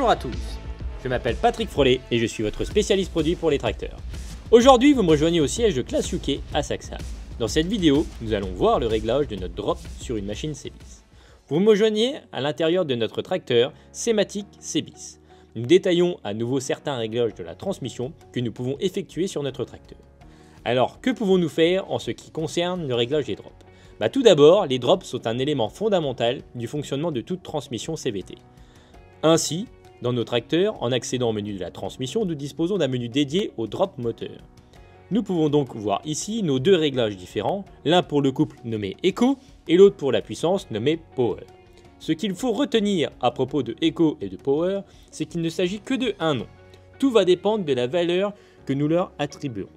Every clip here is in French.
Bonjour à tous, je m'appelle Patrick Frolet et je suis votre spécialiste produit pour les tracteurs. Aujourd'hui, vous me rejoignez au siège de Classe UK à Saxham. Dans cette vidéo, nous allons voir le réglage de notre drop sur une machine C-bis. Vous me rejoignez à l'intérieur de notre tracteur Cematic C-bis. Nous détaillons à nouveau certains réglages de la transmission que nous pouvons effectuer sur notre tracteur. Alors, que pouvons-nous faire en ce qui concerne le réglage des drops? Tout d'abord, les drops sont un élément fondamental du fonctionnement de toute transmission CVT. Ainsi, dans nos tracteurs, en accédant au menu de la transmission, nous disposons d'un menu dédié au drop moteur. Nous pouvons donc voir ici nos deux réglages différents, l'un pour le couple nommé Eco et l'autre pour la puissance nommée Power. Ce qu'il faut retenir à propos de Eco et de Power, c'est qu'il ne s'agit que de un nom. Tout va dépendre de la valeur que nous leur attribuons.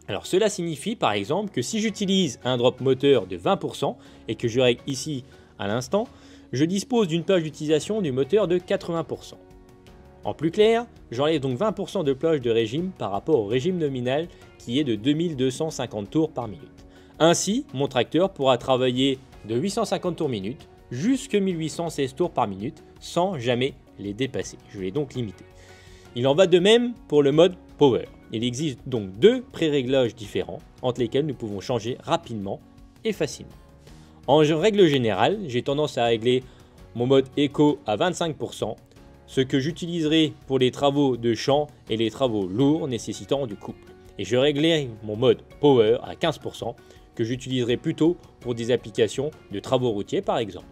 Alors cela signifie par exemple que si j'utilise un drop moteur de 20% et que je règle ici à l'instant, je dispose d'une plage d'utilisation du moteur de 80%. En plus clair, j'enlève donc 20% de plage de régime par rapport au régime nominal qui est de 2250 tours par minute. Ainsi, mon tracteur pourra travailler de 850 tours minute jusqu'à 1816 tours par minute sans jamais les dépasser. Je l'ai donc limité. Il en va de même pour le mode Power. Il existe donc deux pré-réglages différents entre lesquels nous pouvons changer rapidement et facilement. En règle générale, j'ai tendance à régler mon mode Eco à 25%, ce que j'utiliserai pour les travaux de champ et les travaux lourds nécessitant du couple. Et je réglerai mon mode Power à 15%, que j'utiliserai plutôt pour des applications de travaux routiers par exemple.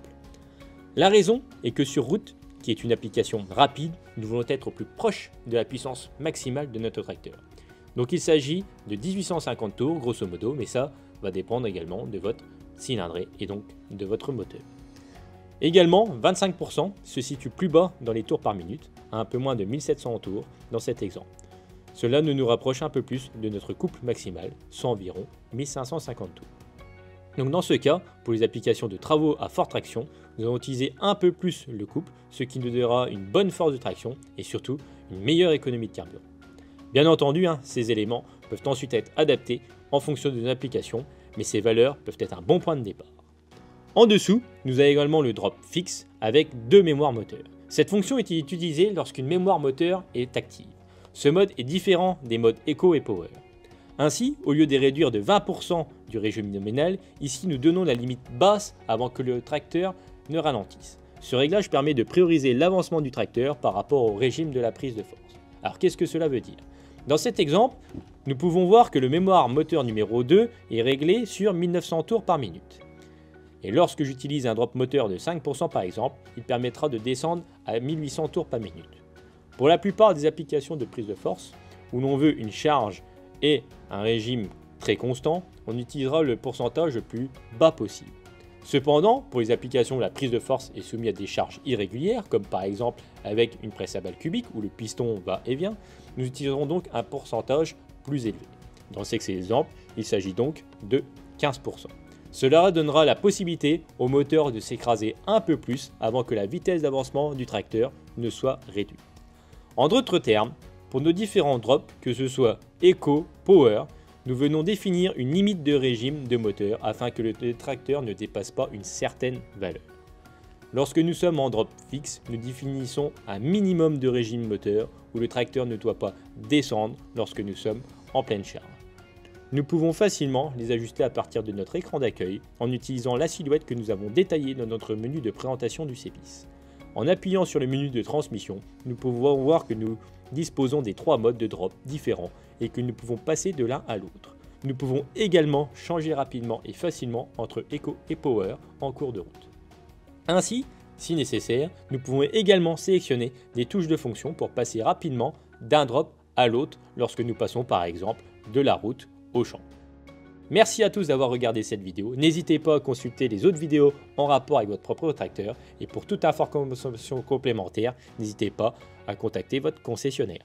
La raison est que sur route, qui est une application rapide, nous voulons être au plus proche de la puissance maximale de notre tracteur. Donc il s'agit de 1850 tours grosso modo, mais ça va dépendre également de votre cylindrée et donc de votre moteur. Également, 25% se situe plus bas dans les tours par minute, à un peu moins de 1700 tours dans cet exemple. Cela nous rapproche un peu plus de notre couple maximal, soit environ 1550 tours. Donc dans ce cas, pour les applications de travaux à forte traction, nous allons utiliser un peu plus le couple, ce qui nous donnera une bonne force de traction et surtout une meilleure économie de carburant. Bien entendu, ces éléments peuvent ensuite être adaptés en fonction de nos applications, mais ces valeurs peuvent être un bon point de départ. En dessous, nous avons également le drop fixe avec deux mémoires moteurs. Cette fonction est utilisée lorsqu'une mémoire moteur est active. Ce mode est différent des modes Eco et Power. Ainsi, au lieu de réduire de 20% du régime nominal, ici nous donnons la limite basse avant que le tracteur ne ralentisse. Ce réglage permet de prioriser l'avancement du tracteur par rapport au régime de la prise de force. Alors qu'est-ce que cela veut dire? Dans cet exemple, nous pouvons voir que le mémoire moteur numéro 2 est réglé sur 1900 tours par minute. Et lorsque j'utilise un drop moteur de 5% par exemple, il permettra de descendre à 1800 tours par minute. Pour la plupart des applications de prise de force, où l'on veut une charge et un régime très constant, on utilisera le pourcentage le plus bas possible. Cependant, pour les applications où la prise de force est soumise à des charges irrégulières, comme par exemple avec une presse à balle cubique où le piston va et vient, nous utiliserons donc un pourcentage plus élevé. Dans cet exemple, il s'agit donc de 15%. Cela donnera la possibilité au moteur de s'écraser un peu plus avant que la vitesse d'avancement du tracteur ne soit réduite. En d'autres termes, pour nos différents drops, que ce soit Eco, Power, nous venons définir une limite de régime de moteur afin que le tracteur ne dépasse pas une certaine valeur. Lorsque nous sommes en drop fixe, nous définissons un minimum de régime moteur où le tracteur ne doit pas descendre lorsque nous sommes en pleine charge. Nous pouvons facilement les ajuster à partir de notre écran d'accueil en utilisant la silhouette que nous avons détaillée dans notre menu de présentation du C-bis. En appuyant sur le menu de transmission, nous pouvons voir que nous disposons des trois modes de drop différents et que nous pouvons passer de l'un à l'autre. Nous pouvons également changer rapidement et facilement entre Eco et Power en cours de route. Ainsi, si nécessaire, nous pouvons également sélectionner des touches de fonction pour passer rapidement d'un drop à l'autre lorsque nous passons par exemple de la route au champ. Merci à tous d'avoir regardé cette vidéo. N'hésitez pas à consulter les autres vidéos en rapport avec votre propre tracteur. Et pour toute information complémentaire, n'hésitez pas à contacter votre concessionnaire.